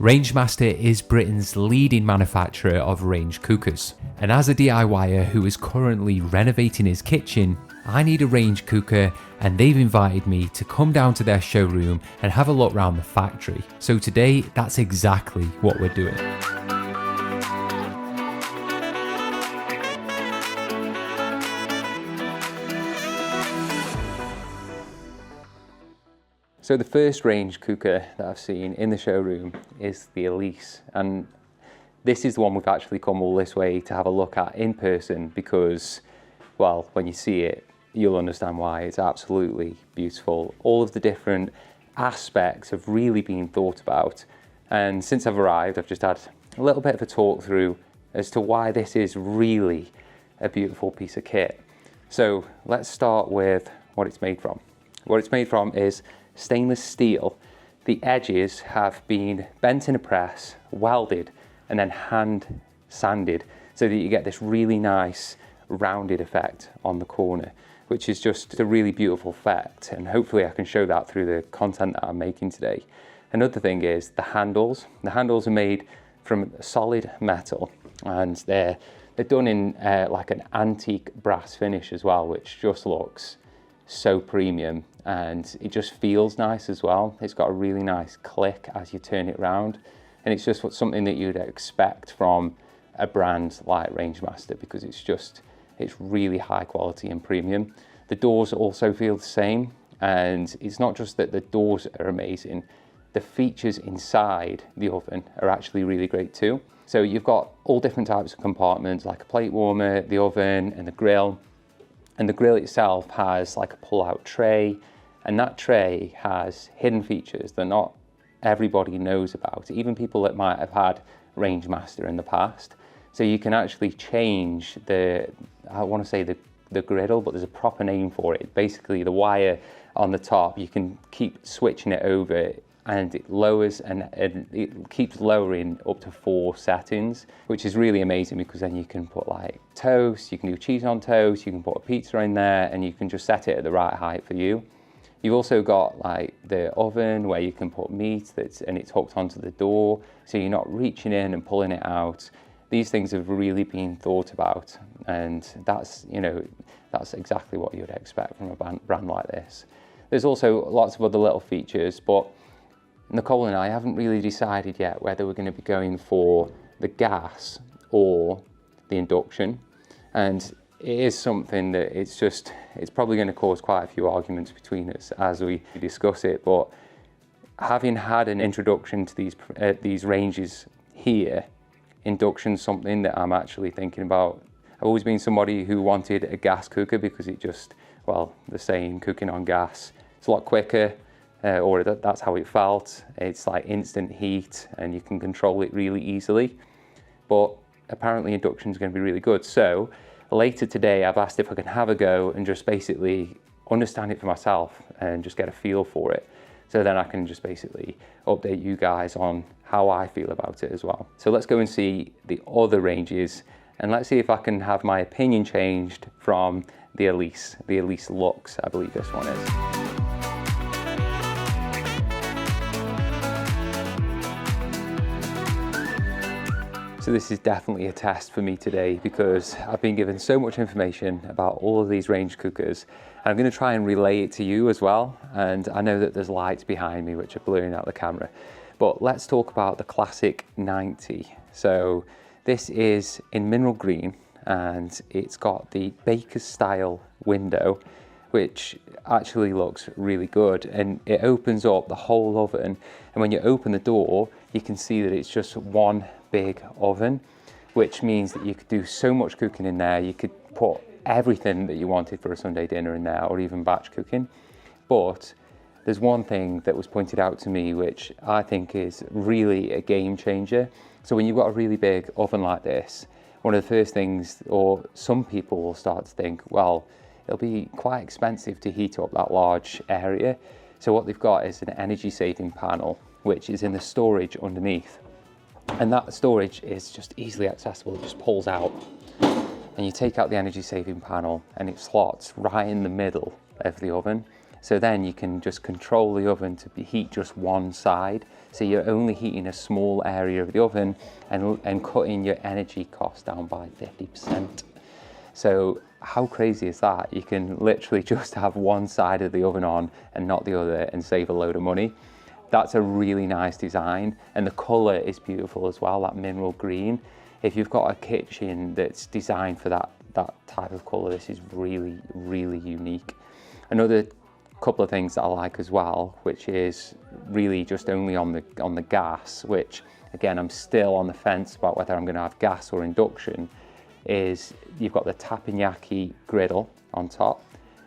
Rangemaster is Britain's leading manufacturer of range cookers, and as a DIYer who is currently renovating his kitchen, I need a range cooker, and they've invited me to come down to their showroom and have a look around the factory. So today, that's exactly what we're doing. So the first range cooker that I've seen in the showroom is the Elise, and this is the one we've actually come all this way to have a look at in person because, well, when you see it, you'll understand why. It's absolutely beautiful. All of the different aspects have really been thought about, and since I've arrived, I've just had a little bit of a talk through as to why this is really a beautiful piece of kit. So let's start with what it's made from. What it's made from is stainless steel. The edges have been bent in a press, welded, and then hand sanded so that you get this really nice rounded effect on the corner, which is just a really beautiful effect, and hopefully I can show that through the content that I'm making today. Another thing is the handles. The handles are made from solid metal, and they're done in like an antique brass finish as well, which just looks so premium, and it just feels nice as well. It's got a really nice click as you turn it around, and it's just something that you'd expect from a brand like Rangemaster because it's really high quality and premium. The doors also feel the same, and it's not just that the doors are amazing, the features inside the oven are actually really great too. So you've got all different types of compartments like a plate warmer, the oven, and the grill. And the grill itself has like a pull-out tray, and that tray has hidden features that not everybody knows about, even people that might have had Rangemaster in the past. So you can actually change I want to say the griddle, but there's a proper name for it. Basically the wire on the top, you can keep switching it over, and it lowers and it keeps lowering up to 4 settings, which is really amazing because then you can put like toast, you can do cheese on toast, you can put a pizza in there, and you can just set it at the right height for you. You've also got like the oven where you can put meat and it's hooked onto the door, so you're not reaching in and pulling it out. These things have really been thought about, and that's exactly what you'd expect from a brand like this. There's also lots of other little features, but Nicole and I haven't really decided yet whether we're going to be going for the gas or the induction, and it is something that it's probably going to cause quite a few arguments between us as we discuss it. But having had an introduction to these ranges here, induction's something that I'm actually thinking about. I've always been somebody who wanted a gas cooker because the saying cooking on gas, it's a lot quicker. Or that's how it felt. It's like instant heat and you can control it really easily. But apparently induction is going to be really good. So later today, I've asked if I can have a go and just basically understand it for myself and just get a feel for it. So then I can just basically update you guys on how I feel about it as well. So let's go and see the other ranges, and let's see if I can have my opinion changed from the Elise Lux, I believe this one is. So this is definitely a test for me today because I've been given so much information about all of these range cookers, and I'm going to try and relay it to you as well. And I know that there's lights behind me which are blurring out the camera, but let's talk about the Classic 90. So this is in mineral green, and it's got the baker's style window, which actually looks really good, and it opens up the whole oven, and when you open the door you can see that it's just one big oven, which means that you could do so much cooking in there. You could put everything that you wanted for a Sunday dinner in there, or even batch cooking. But there's one thing that was pointed out to me which I think is really a game changer. So when you've got a really big oven like this, one of the first things, or some people will start to think, well, it'll be quite expensive to heat up that large area. So what they've got is an energy saving panel, which is in the storage underneath. And that storage is just easily accessible. It just pulls out, and you take out the energy saving panel, and it slots right in the middle of the oven. So then you can just control the oven to heat just one side. So you're only heating a small area of the oven and cutting your energy cost down by 50%. So how crazy is that? You can literally just have one side of the oven on and not the other and save a load of money. That's a really nice design, and the colour is beautiful as well, that mineral green. If you've got a kitchen that's designed for that type of colour, this is really, really unique. Another couple of things that I like as well, which is really just only on the gas, which again I'm still on the fence about whether I'm going to have gas or induction, is you've got the teppanyaki griddle on top,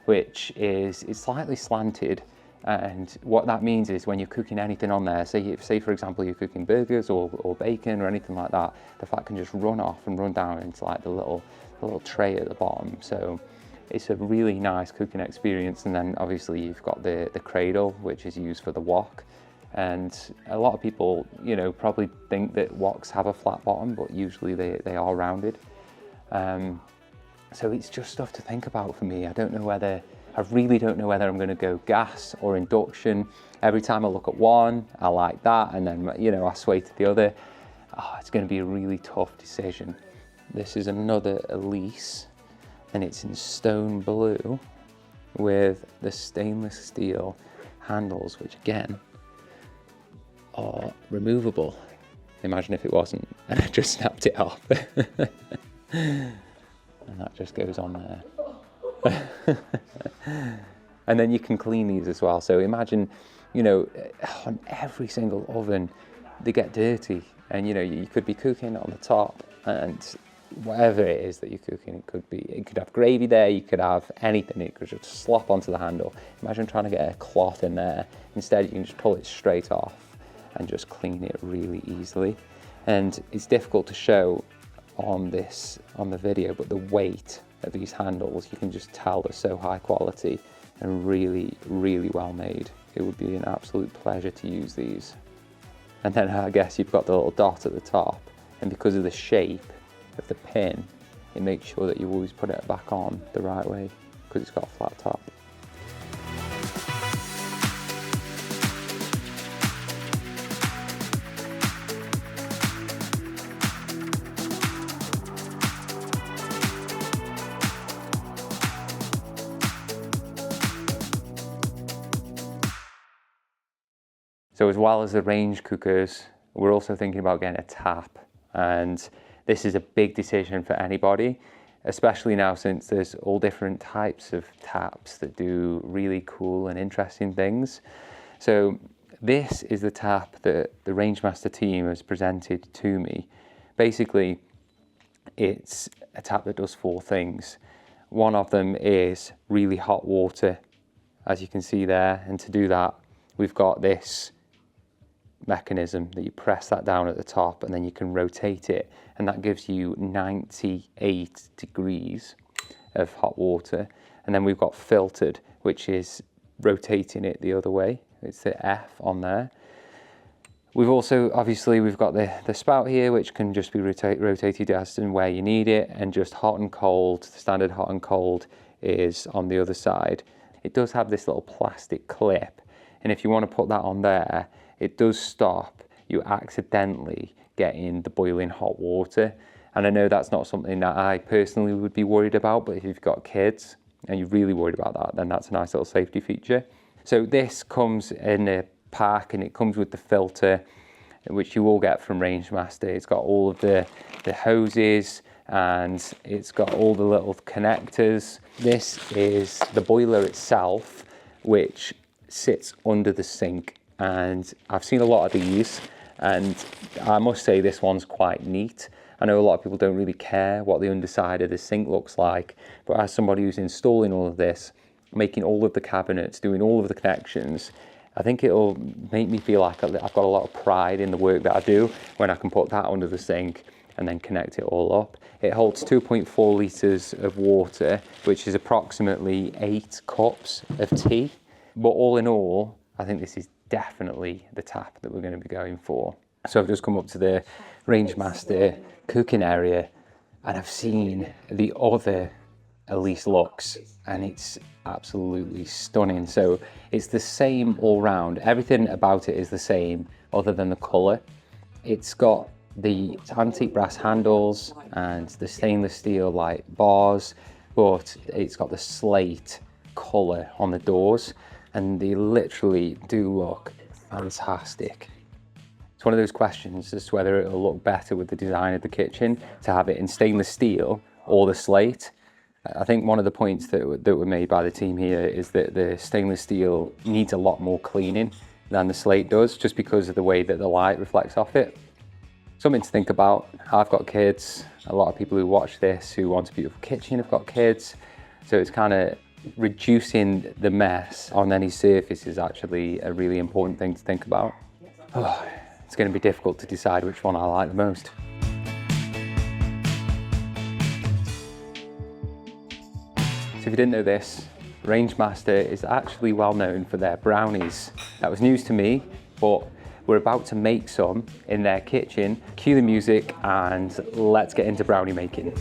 which is slightly slanted. And what that means is when you're cooking anything on there, say for example you're cooking burgers or bacon or anything like that, the fat can just run off and run down into like the little tray at the bottom. So it's a really nice cooking experience. And then obviously you've got the cradle, which is used for the wok. And a lot of people, you know, probably think that woks have a flat bottom, but usually they are rounded. So it's just stuff to think about for me. I really don't know whether I'm going to go gas or induction. Every time I look at one, I like that, and then, you know, I sway to the other. Oh, it's going to be a really tough decision. This is another Elise, and it's in stone blue with the stainless steel handles, which again are removable. Imagine if it wasn't, and I just snapped it off. And that just goes on there. And then you can clean these as well. So imagine, you know, on every single oven they get dirty, and you know, you could be cooking on the top, and whatever it is that you're cooking, it could have gravy there, you could have anything, it could just slop onto the handle. Imagine trying to get a cloth in there. Instead you can just pull it straight off and just clean it really easily. And it's difficult to show on the video, but the weight of these handles, you can just tell they're so high quality and really, really well made. It would be an absolute pleasure to use these. And then I guess you've got the little dot at the top, and because of the shape of the pin, it makes sure that you always put it back on the right way because it's got a flat top. So as well as the range cookers, we're also thinking about getting a tap, and this is a big decision for anybody, especially now since there's all different types of taps that do really cool and interesting things. So this is the tap that the Rangemaster team has presented to me. Basically, it's a tap that does 4 things. One of them is really hot water, as you can see there, and to do that, we've got this mechanism that you press that down at the top, and then you can rotate it, and that gives you 98 degrees of hot water. And then we've got filtered, which is rotating it the other way. It's the F on there. We've also, obviously, we've got the spout here, which can just be rotated as and where you need it, and just hot and cold. The standard hot and cold is on the other side. It does have this little plastic clip, and if you want to put that on there, it does stop you accidentally getting the boiling hot water. And I know that's not something that I personally would be worried about, but if you've got kids and you're really worried about that, then that's a nice little safety feature. So this comes in a pack, and it comes with the filter, which you will get from Rangemaster. It's got all of the hoses, and it's got all the little connectors. This is the boiler itself, which sits under the sink. And I've seen a lot of these, and I must say this one's quite neat. I know a lot of people don't really care what the underside of the sink looks like, but as somebody who's installing all of this, making all of the cabinets, doing all of the connections, I think it'll make me feel like I've got a lot of pride in the work that I do when I can put that under the sink and then connect it all up. It holds 2.4 litres of water, which is approximately 8 cups of tea. But all in all, I think this is definitely the tap that we're going to be going for. So I've just come up to the Rangemaster cooking area, and I've seen the other Elise Lux, and it's absolutely stunning. So it's the same all round. Everything about it is the same, other than the colour. It's got the antique brass handles and the stainless steel like bars, but it's got the slate colour on the doors, and they literally do look fantastic. It's one of those questions as to whether it'll look better with the design of the kitchen to have it in stainless steel or the slate. I think one of the points that were made by the team here is that the stainless steel needs a lot more cleaning than the slate does, just because of the way that the light reflects off it. Something to think about. I've got kids. A lot of people who watch this who want a beautiful kitchen have got kids. So it's kind of reducing the mess on any surface is actually a really important thing to think about. Oh, it's going to be difficult to decide which one I like the most. So if you didn't know this, Rangemaster is actually well known for their brownies. That was news to me, but we're about to make some in their kitchen. Cue the music and let's get into brownie making.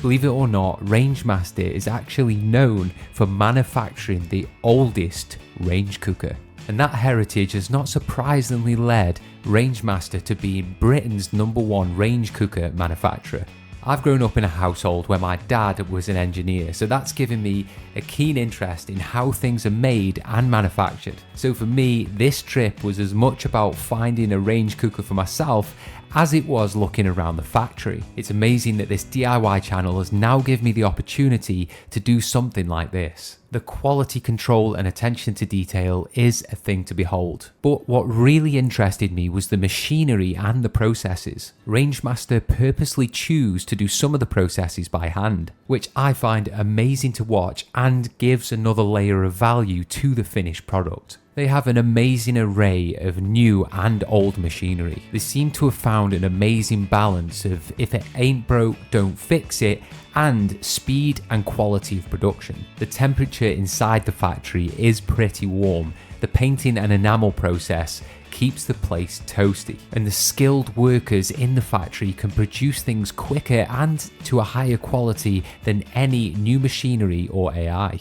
Believe it or not, Rangemaster is actually known for manufacturing the oldest range cooker. And that heritage has not surprisingly led Rangemaster to being Britain's #1 range cooker manufacturer. I've grown up in a household where my dad was an engineer, so that's given me a keen interest in how things are made and manufactured. So for me, this trip was as much about finding a range cooker for myself as it was looking around the factory. It's amazing that this DIY channel has now given me the opportunity to do something like this. The quality control and attention to detail is a thing to behold. But what really interested me was the machinery and the processes. Rangemaster purposely choose to do some of the processes by hand, which I find amazing to watch and gives another layer of value to the finished product. They have an amazing array of new and old machinery. They seem to have found an amazing balance of if it ain't broke, don't fix it, and speed and quality of production. The temperature inside the factory is pretty warm. The painting and enamel process keeps the place toasty, and the skilled workers in the factory can produce things quicker and to a higher quality than any new machinery or AI.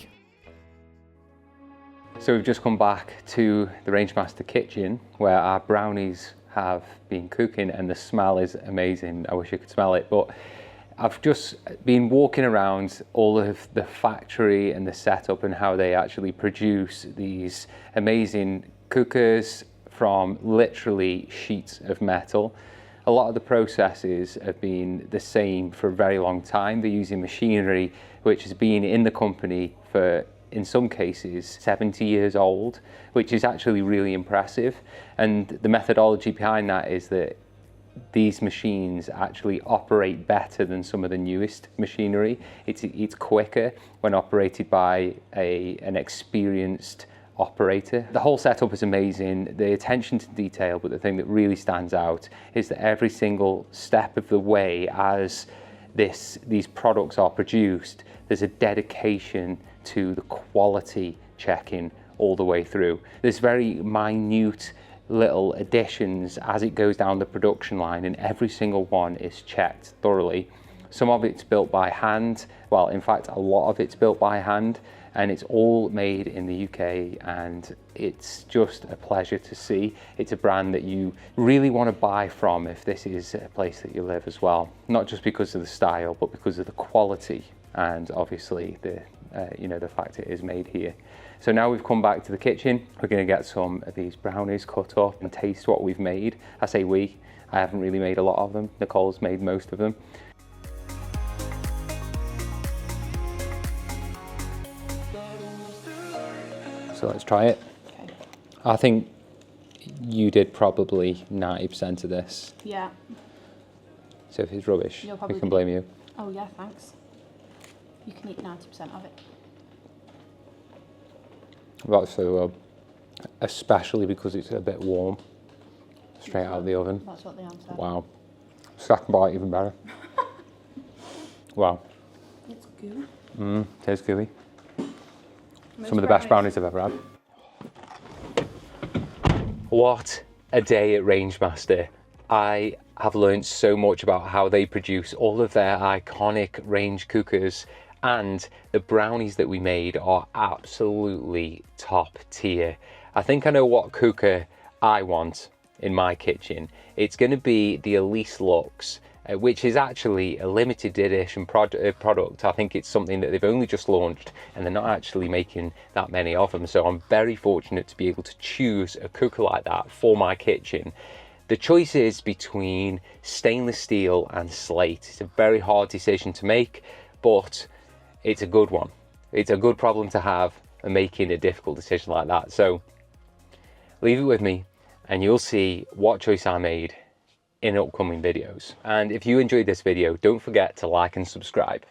So we've just come back to the Rangemaster kitchen where our brownies have been cooking, and the smell is amazing. I wish you could smell it, but I've just been walking around all of the factory and the setup and how they actually produce these amazing cookers from literally sheets of metal. A lot of the processes have been the same for a very long time. They're using machinery which has been in the company for, in some cases, 70 years old, which is actually really impressive. And the methodology behind that is that these machines actually operate better than some of the newest machinery. It's quicker when operated by an experienced operator. The whole setup is amazing, the attention to detail, but the thing that really stands out is that every single step of the way as these products are produced, there's a dedication to the quality checking all the way through. There's very minute little additions as it goes down the production line, and every single one is checked thoroughly. Some of it's built by hand, well, in fact, a lot of it's built by hand, and it's all made in the UK, and it's just a pleasure to see. It's a brand that you really want to buy from if this is a place that you live as well. Not just because of the style, but because of the quality, and obviously the fact it is made here. So now we've come back to the kitchen, we're going to get some of these brownies cut up and taste what we've made. I say we, I haven't really made a lot of them. Nicole's made most of them. So let's try it. Okay. I think you did probably 90% of this. Yeah. So if it's rubbish, we can blame you. Oh yeah, thanks. You can eat 90% of it. That's so good, especially because it's a bit warm, straight out of the oven. That's what the answer. Wow, Second bite even better. Wow. It's gooey. Tastes gooey. Some of the best brownies I've ever had. What a day at Rangemaster. I have learned so much about how they produce all of their iconic range cookers, and the brownies that we made are absolutely top tier. I think I know what cooker I want in my kitchen. It's going to be the Elise Lux, which is actually a limited edition product. I think it's something that they've only just launched and they're not actually making that many of them. So I'm very fortunate to be able to choose a cooker like that for my kitchen. The choice is between stainless steel and slate. It's a very hard decision to make, but it's a good one. It's a good problem to have, and making a difficult decision like that. So leave it with me and you'll see what choice I made in upcoming videos. And if you enjoyed this video, don't forget to like and subscribe.